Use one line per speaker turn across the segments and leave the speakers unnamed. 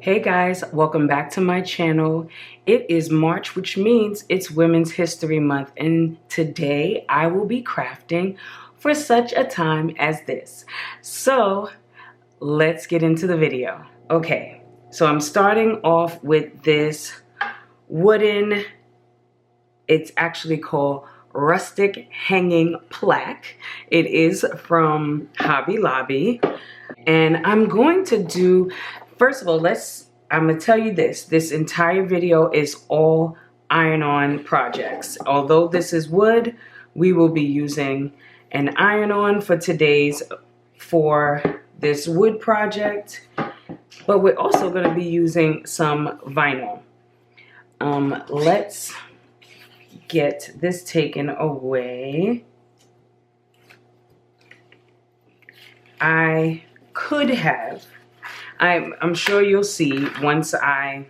Hey guys, welcome back to my channel. It is March, which means it's Women's History Month, and today I will be crafting for such a time as this. So let's get into the video. Okay, so I'm starting off with this wooden, it's actually called rustic hanging plaque. It is from Hobby Lobby. And I'm going to do, first of all, I'm going to tell you this entire video is all iron-on projects. Although this is wood, we will be using an iron-on for this wood project. But we're also going to be using some vinyl. Let's get this taken away. I could have, I'm sure you'll see once I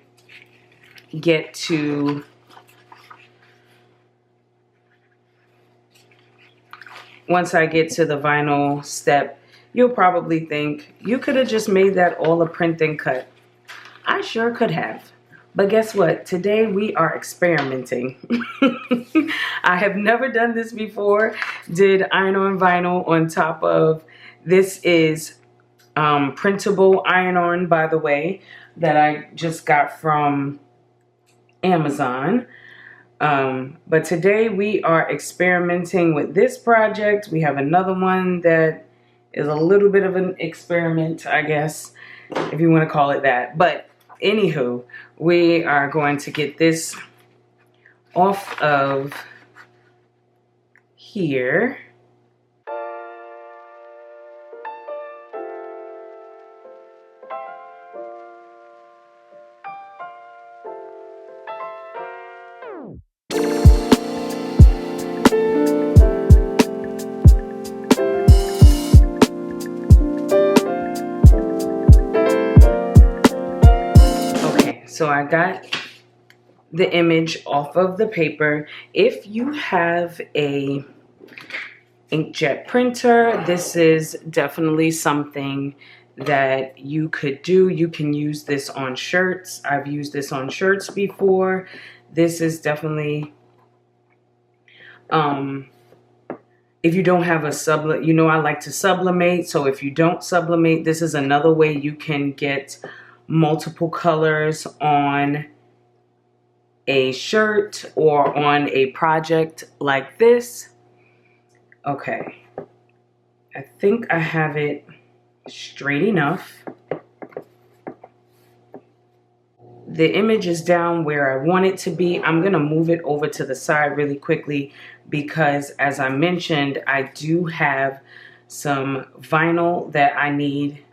get to the vinyl step, you'll probably think you could have just made that all a print and cut. I sure could have. But guess what? Today we are experimenting. I have never done this before. Did iron-on vinyl on top of, this is printable iron-on, by the way, that I just got from Amazon. But today we are experimenting with this project. We have another one that is a little bit of an experiment, I guess, if you want to call it that. But anywho, we are going to get this off of here. So I got the image off of the paper. If you have a inkjet printer, this is definitely something that you could do. You can use this on shirts. I've used this on shirts before. This is definitely, if you don't have a sublimate, you know I like to sublimate. So if you don't sublimate, this is another way you can get multiple colors on a shirt or on a project like this. Okay, I think I have it straight enough. The image is down where I want it to be. I'm gonna move it over to the side really quickly because, as I mentioned, I do have some vinyl that I need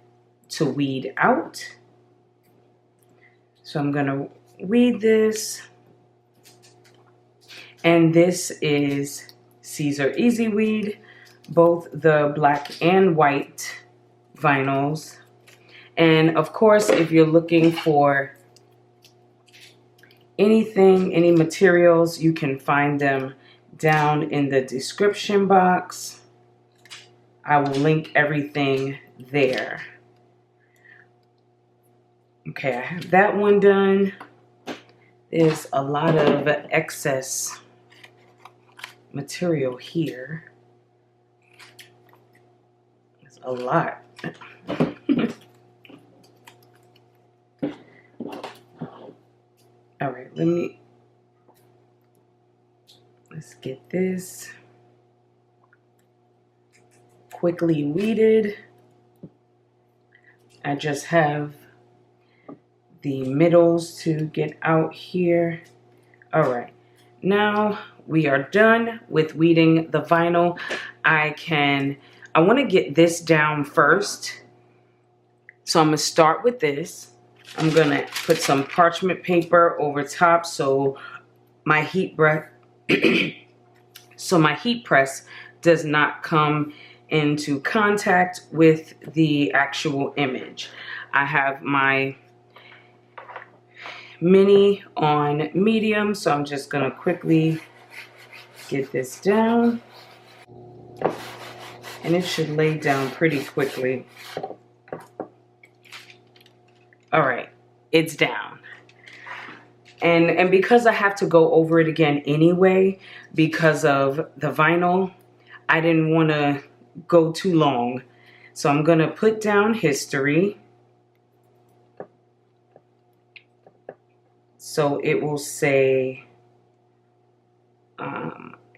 to weed out. So I'm going to weed this, and this is Caesar Easy Weed, both the black and white vinyls. And of course, if you're looking for anything, any materials, you can find them down in the description box. I will link everything there. Okay, I have that one done. There's a lot of excess material here. There's a lot. All right, let's get this quickly weeded. I just have the middles to get out here. All right, now we are done with weeding the vinyl. I want to get this down first. So I'm gonna start with this. I'm gonna put some parchment paper over top so my heat press does not come into contact with the actual image. I have my mini on medium, so I'm just gonna quickly get this down, and it should lay down pretty quickly. All right, it's down. And because I have to go over it again anyway, because of the vinyl, I didn't want to go too long. So I'm going to put down history. So it will say,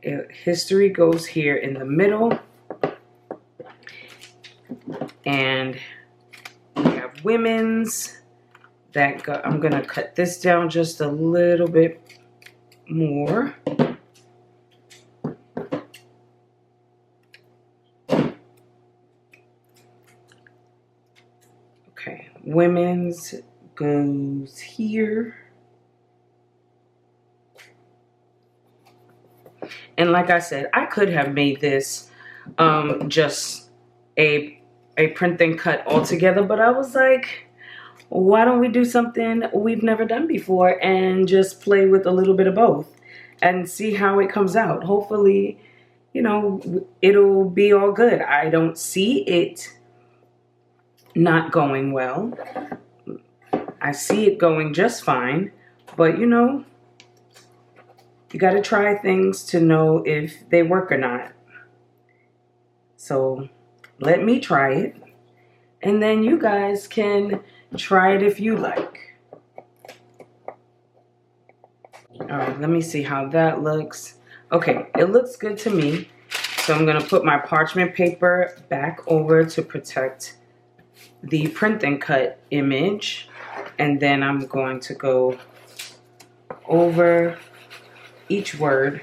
history goes here in the middle. And we have women's. I'm going to cut this down just a little bit more. Okay, women's goes here. And like I said, I could have made this just a print and cut altogether, but I was like, why don't we do something we've never done before and just play with a little bit of both and see how it comes out. Hopefully, you know, it'll be all good. I don't see it not going well. I see it going just fine, but you know, you got to try things to know if they work or not. So let me try it, and then you guys can try it if you like. All right, let me see how that looks. Okay, it looks good to me. So I'm going to put my parchment paper back over to protect the print and cut image. And then I'm going to go over each word.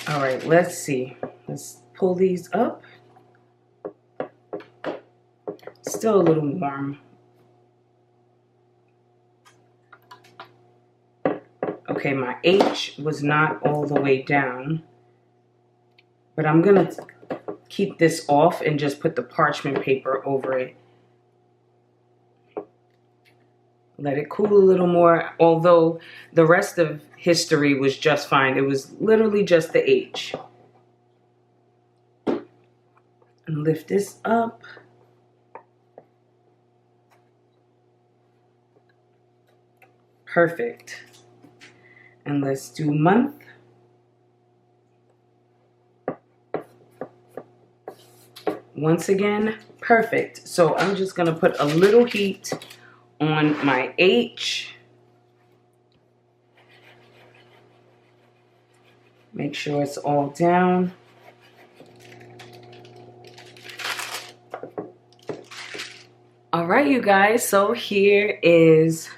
All right, let's see. Let's pull these up. Still a little warm. Okay, my H was not all the way down, but I'm gonna keep this off and just put the parchment paper over it. Let it cool a little more, although the rest of history was just fine. It was literally just the H. And lift this up. Perfect. And let's do month. Once again, perfect. So I'm just gonna put a little heat on my H. Make sure it's all down. All right, you guys, so here is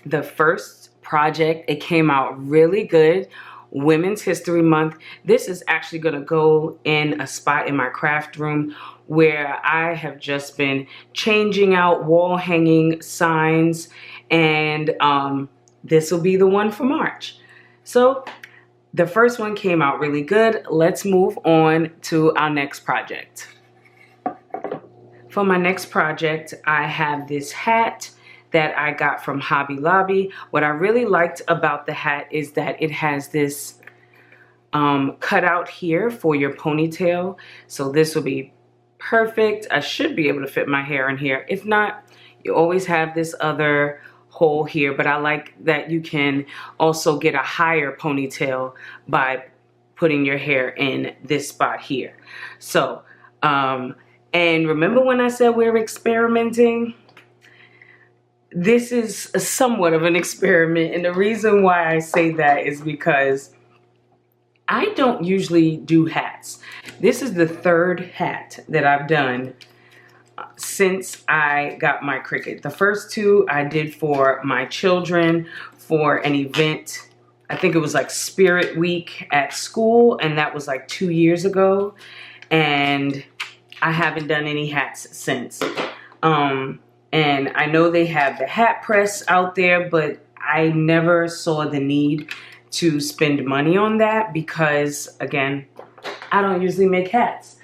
the first project. It came out really good. Women's History Month. This is actually going to go in a spot in my craft room where I have just been changing out wall hanging signs, and this will be the one for March. So the first one came out really good. Let's move on to our next project. For my next project, I have this hat that I got from Hobby Lobby. What I really liked about the hat is that it has this cutout here for your ponytail. So this will be perfect. I should be able to fit my hair in here. If not, you always have this other hole here, but I like that you can also get a higher ponytail by putting your hair in this spot here. So, and remember when I said we're experimenting? This is somewhat of an experiment, and the reason why I say that is because I don't usually do hats. This is the third hat that I've done since I got my Cricut. The first two I did for my children for an event. I think it was like Spirit Week at school, and that was like 2 years ago, and I haven't done any hats since. And I know they have the hat press out there, but I never saw the need to spend money on that because, again, I don't usually make hats.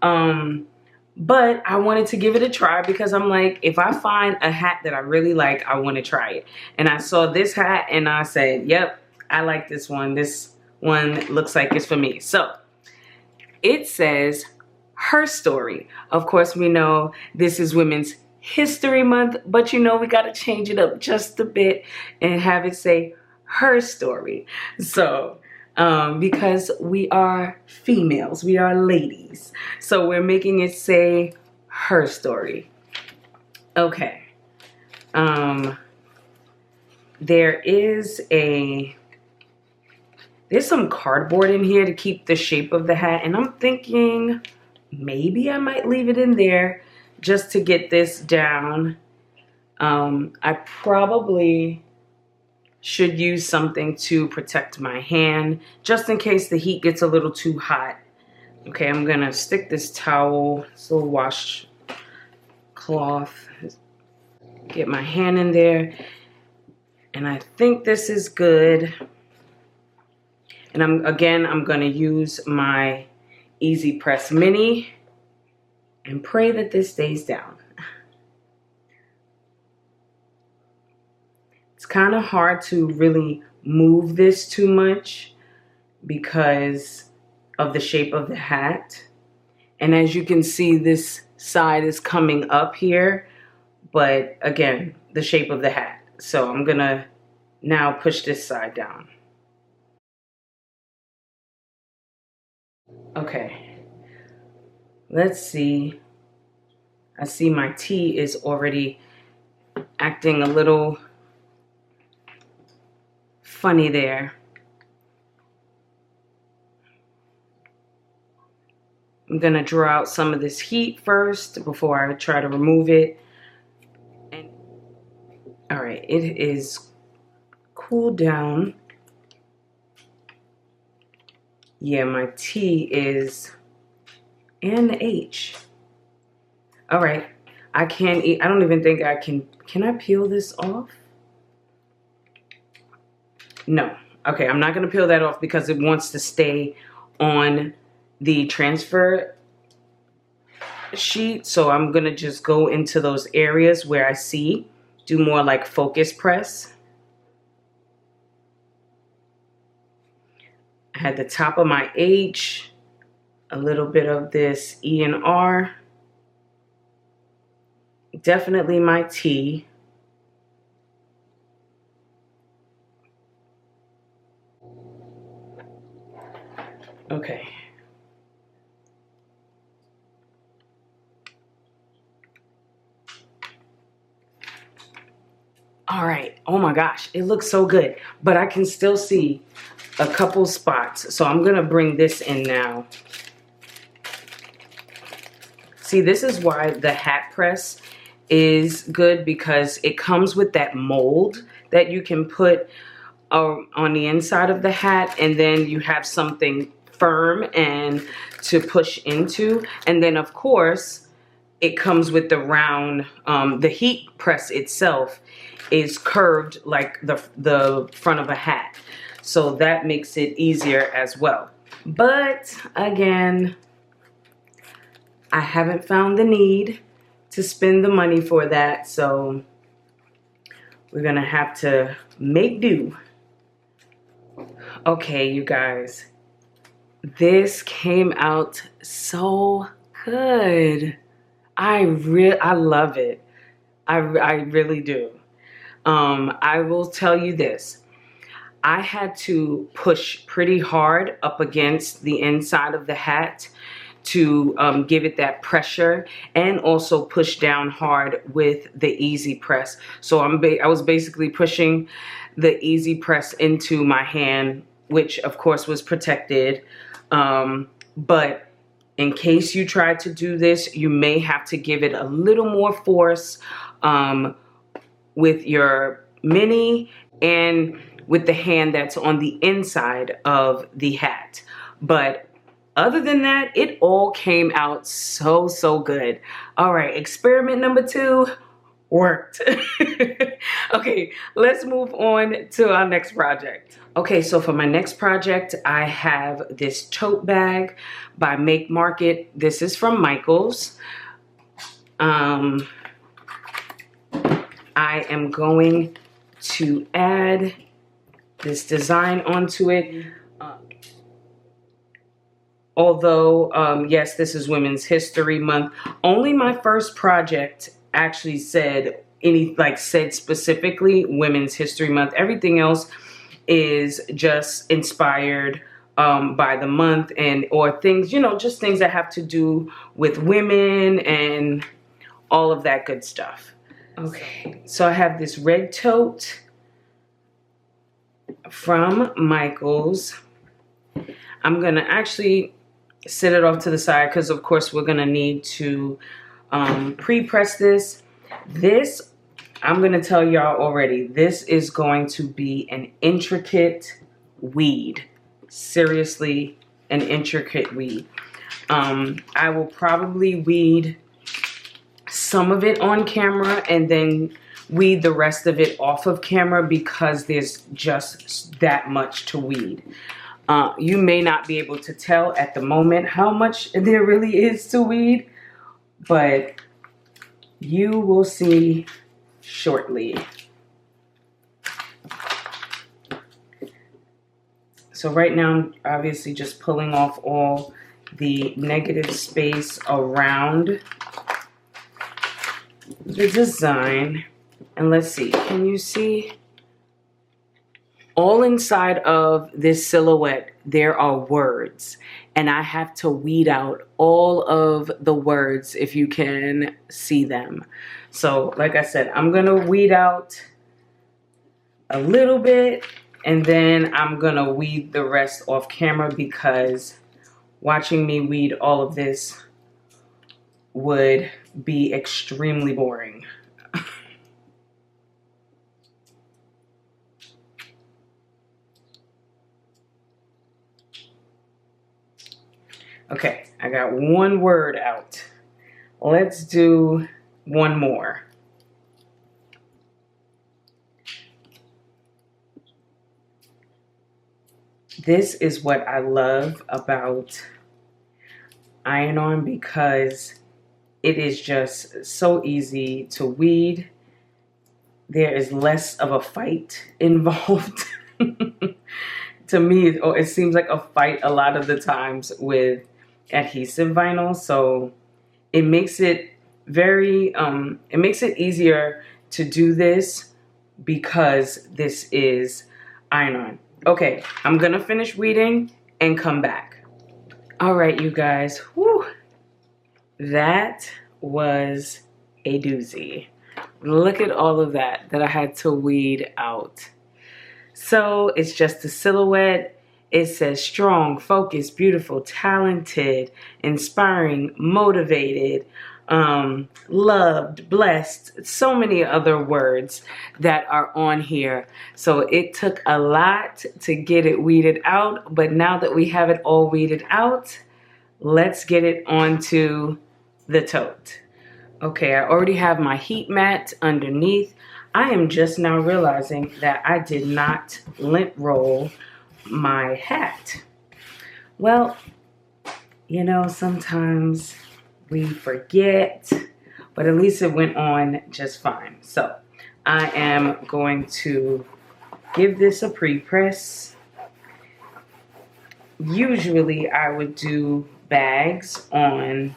But I wanted to give it a try because I'm like, if I find a hat that I really like, I want to try it. And I saw this hat and I said, yep, I like this one. This one looks like it's for me. So it says her story. Of course, we know this is Women's History Month, but you know we got to change it up just a bit and have it say her story. So because we are females, we are ladies, so we're making it say her story. Okay. There's some cardboard in here to keep the shape of the hat, and I'm thinking maybe I might leave it in there just to get this down. I probably should use something to protect my hand just in case the heat gets a little too hot. Okay, I'm gonna stick this towel, this little washcloth, get my hand in there, and I think this is good. And I'm gonna use my Easy Press Mini and pray that this stays down. It's kind of hard to really move this too much because of the shape of the hat. And as you can see, this side is coming up here, but again, the shape of the hat. So I'm gonna now push this side down. Okay, let's see. I see my T is already acting a little funny there. I'm gonna draw out some of this heat first before I try to remove it. And all right, it is cooled down. Yeah, my T is and the H. All right, I can't eat. I don't even think I can. Can I peel this off? No. Okay, I'm not gonna peel that off because it wants to stay on the transfer sheet. So I'm gonna just go into those areas where I see, do more like focus press. I had the top of my H, a little bit of this E and R, definitely my T. Okay. All right. Oh my gosh, it looks so good, but I can still see a couple spots. So I'm gonna bring this in now. See, this is why the hat press is good, because it comes with that mold that you can put on the inside of the hat, and then you have something firm and to push into. And then of course it comes with the round, the heat press itself is curved like the front of a hat. So that makes it easier as well. But again, I haven't found the need to spend the money for that. So we're gonna have to make do. Okay, you guys, this came out so good. I love it. I really do. I will tell you this. I had to push pretty hard up against the inside of the hat to give it that pressure, and also push down hard with the Easy Press. So I was basically pushing the Easy Press into my hand, which of course was protected. But in case you try to do this, you may have to give it a little more force with your mini and with the hand that's on the inside of the hat. But other than that, it all came out so, so good. All right, experiment number 2 worked. Okay, let's move on to our next project. Okay, so for my next project, I have this tote bag by Make Market. This is from Michaels. I am going to add this design onto it. although, yes, this is Women's History Month, only my first project actually said said specifically Women's History Month. Everything else is just inspired by the month and or things, just things that have to do with women and all of that good stuff. Okay, so I have this red tote from Michaels. I'm gonna actually set it off to the side because of course we're gonna need to pre-press this. This, I'm gonna tell y'all already, this is going to be an intricate weed. Seriously, an intricate weed. I will probably weed some of it on camera and then weed the rest of it off of camera because there's just that much to weed. You may not be able to tell at the moment how much there really is to weed, but you will see shortly. So right now, I'm obviously just pulling off all the negative space around the design. And let's see, can you see? All inside of this silhouette, there are words. And I have to weed out all of the words if you can see them. So like I said, I'm gonna weed out a little bit and then I'm gonna weed the rest off camera because watching me weed all of this would be extremely boring. Okay, I got one word out. Let's do one more. This is what I love about iron-on because it is just so easy to weed. There is less of a fight involved. To me, it seems like a fight a lot of the times with adhesive vinyl. So it makes it very, it makes it easier to do this because this is iron-on. Okay, I'm gonna finish weeding and come back. All right, you guys, whew, that was a doozy. Look at all of that I had to weed out. So it's just a silhouette. It says strong, focused, beautiful, talented, inspiring, motivated, loved, blessed, so many other words that are on here. So it took a lot to get it weeded out, but now that we have it all weeded out, let's get it onto the tote. Okay, I already have my heat mat underneath. I am just now realizing that I did not lint roll my hat. Well, sometimes we forget, but at least it went on just fine. So I am going to give this a pre-press. Usually I would do bags on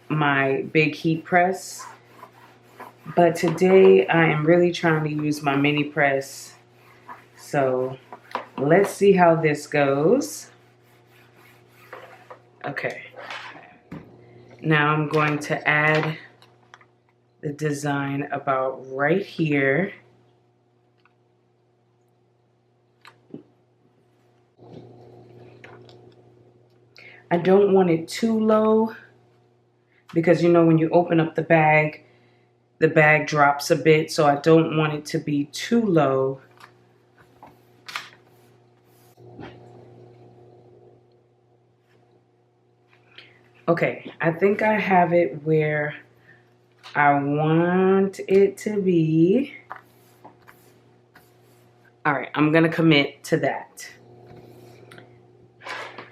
my big heat press, but today I am really trying to use my mini press. So let's see how this goes. Okay. Now I'm going to add the design about right here. I don't want it too low because when you open up the bag drops a bit, so I don't want it to be too low. Okay, I think I have it where I want it to be. All right, I'm gonna commit to that.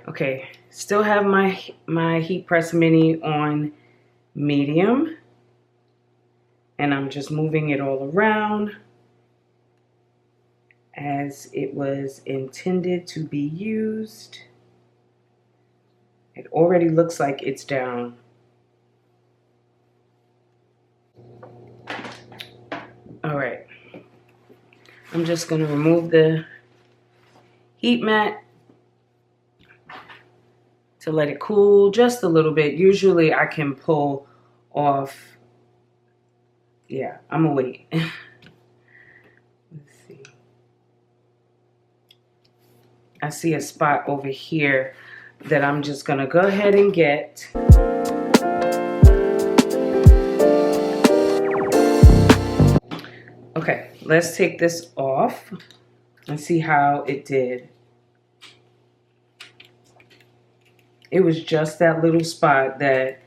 Okay, still have my heat press mini on medium, and I'm just moving it all around as it was intended to be used. It already looks like it's down. All right. I'm just going to remove the heat mat to let it cool just a little bit. Usually I can pull off. Yeah, I'm gonna wait. Let's see. I see a spot over here that I'm just gonna go ahead and get. Okay, let's take this off and see how it did. It was just that little spot that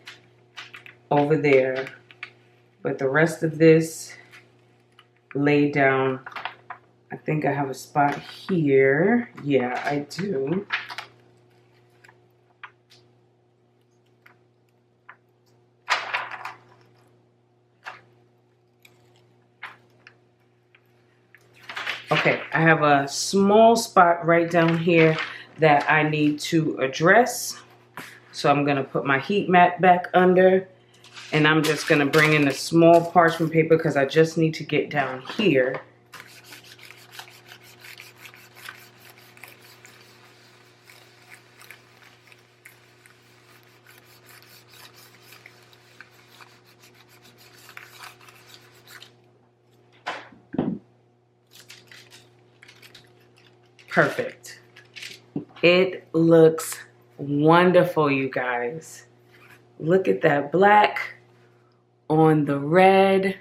over there, but the rest of this laid down. I think I have a spot here. Yeah, I do. Okay, I have a small spot right down here that I need to address. So I'm gonna put my heat mat back under, and I'm just gonna bring in a small parchment paper because I just need to get down here. Perfect. It looks wonderful, you guys. Look at that black on the red.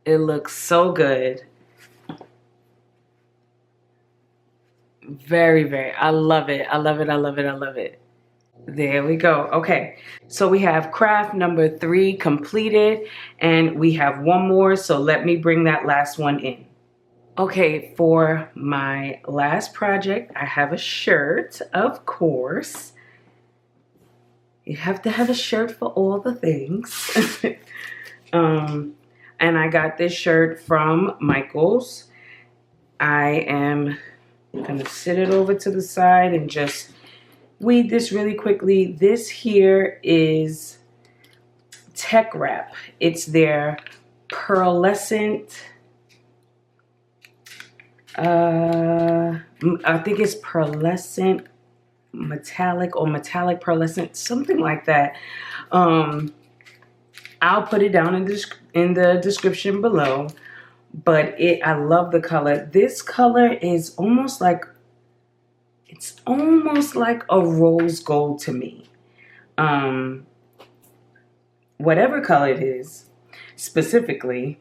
It looks so good. Very, very. I love it. I love it. I love it. I love it. There we go. Okay. So we have craft number 3 completed, and we have one more. So let me bring that last one in. Okay, for my last project, I have a shirt, of course. You have to have a shirt for all the things. And I got this shirt from Michaels. I am gonna sit it over to the side and just weed this really quickly. This here is Tech Wrap. It's their pearlescent, I think it's pearlescent metallic or metallic pearlescent, something like that. I'll put it down in the description below. But I love the color. This color is almost like, it's almost like a rose gold to me. Whatever color it is, specifically.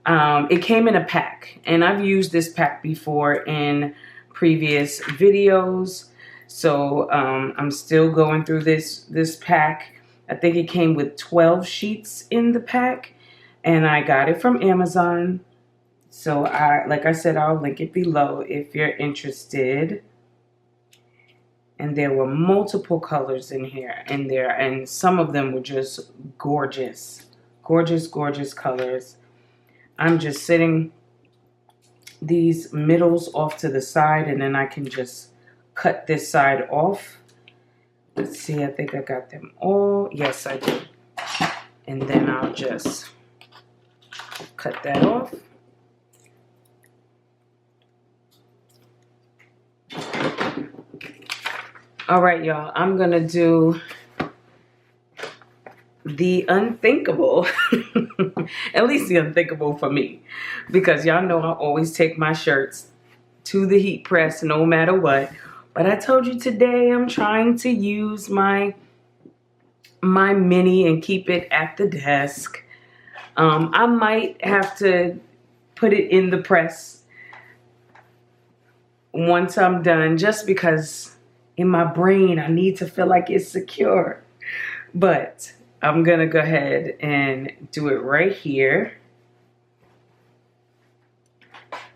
It came in a pack, and I've used this pack before in previous videos. So I'm still going through this pack. I think it came with 12 sheets in the pack, and I got it from Amazon. So like I said, I'll link it below if you're interested. And there were multiple colors in there, and some of them were just gorgeous, gorgeous, gorgeous colors. I'm just sitting these middles off to the side, and then I can just cut this side off. Let's see, I think I got them all. Yes, I did. And then I'll just cut that off. All right, y'all, I'm gonna do the unthinkable. At least the unthinkable for me, because y'all know I always take my shirts to the heat press no matter what. But I told you today I'm trying to use my mini and keep it at the desk. I might have to put it in the press once I'm done, just because in my brain I need to feel like it's secure. But I'm gonna go ahead and do it right here.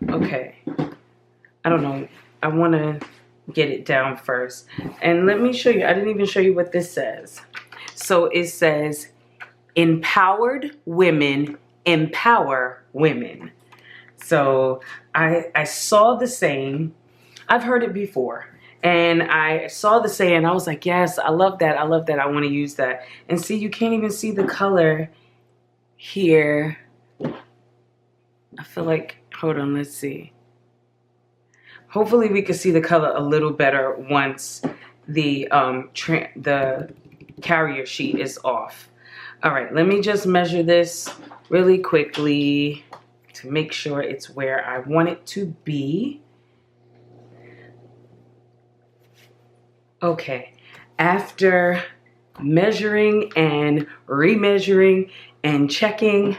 Okay, I don't know, I want to get it down first. And let me show you, I didn't even show you what this says. So it says, empowered women empower women. So I saw the saying, I've heard it before, And I saw the say and I was like, yes, I love that. I love that. I want to use that. And see, you can't even see the color here. I feel like, hold on, let's see. Hopefully we can see the color a little better once the carrier sheet is off. All right, let me just measure this really quickly to make sure it's where I want it to be. Okay, after measuring and remeasuring and checking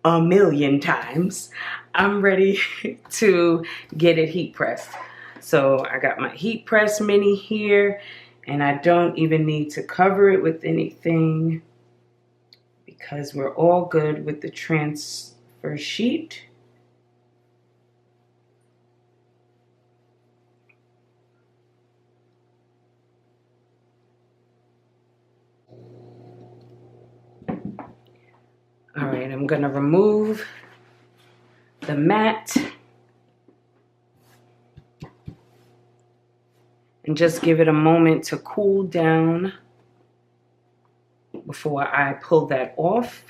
a million times, I'm ready to get it heat pressed. So I got my heat press mini here, and I don't even need to cover it with anything because we're all good with the transfer sheet. All right, I'm gonna remove the mat and just give it a moment to cool down before I pull that off.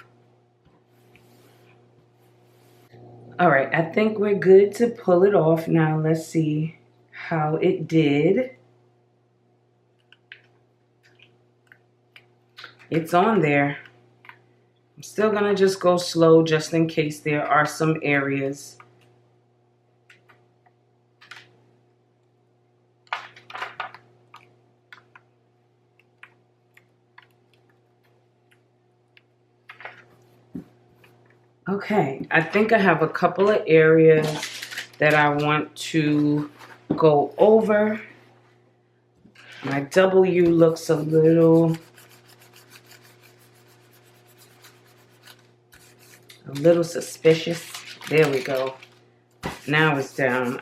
All right, I think we're good to pull it off. Now let's see how it did. It's on there. I'm still gonna just go slow just in case there are some areas. Okay, I think I have a couple of areas that I want to go over. My W looks a little suspicious. There we go. Now it's down.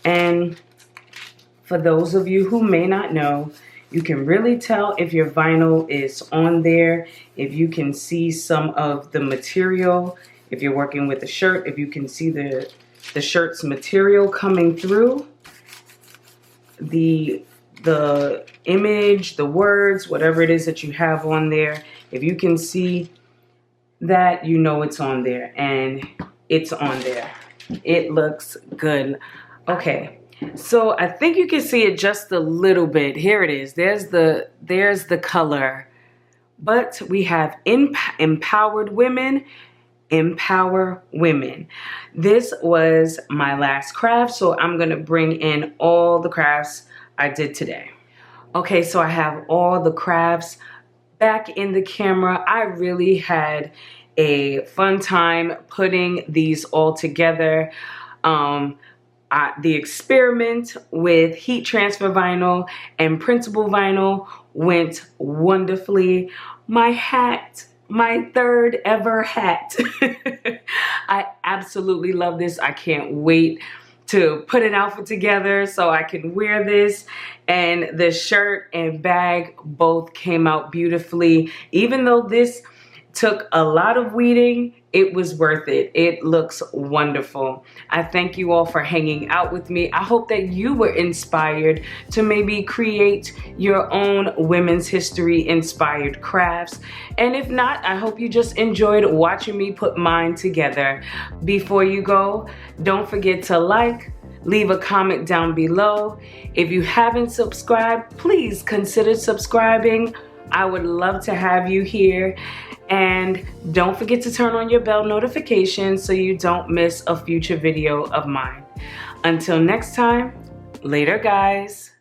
And for those of you who may not know, you can really tell if your vinyl is on there, if you can see some of the material, if you're working with a shirt, if you can see the shirt's material coming through, the image, the words, whatever it is that you have on there, if you can see that, you know it's on there, and it's on there. It looks good. Okay, so I think you can see it just a little bit. Here it is. There's the color. But we have empowered women, empower women. This was my last craft, so I'm gonna bring in all the crafts I did today. Okay, so I have all the crafts back in the camera. I really had a fun time putting these all together. The experiment with heat transfer vinyl and printable vinyl went wonderfully. My hat, my third ever hat. I absolutely love this. I can't wait to put an outfit together so I can wear this. And the shirt and bag both came out beautifully. Even though this took a lot of weeding, it was worth it. It looks wonderful. I thank you all for hanging out with me. I hope that you were inspired to maybe create your own women's history inspired crafts. And if not, I hope you just enjoyed watching me put mine together. Before you go, don't forget to like, leave a comment down below. If you haven't subscribed, please consider subscribing. I would love to have you here. And don't forget to turn on your bell notification so you don't miss a future video of mine. Until next time, later guys.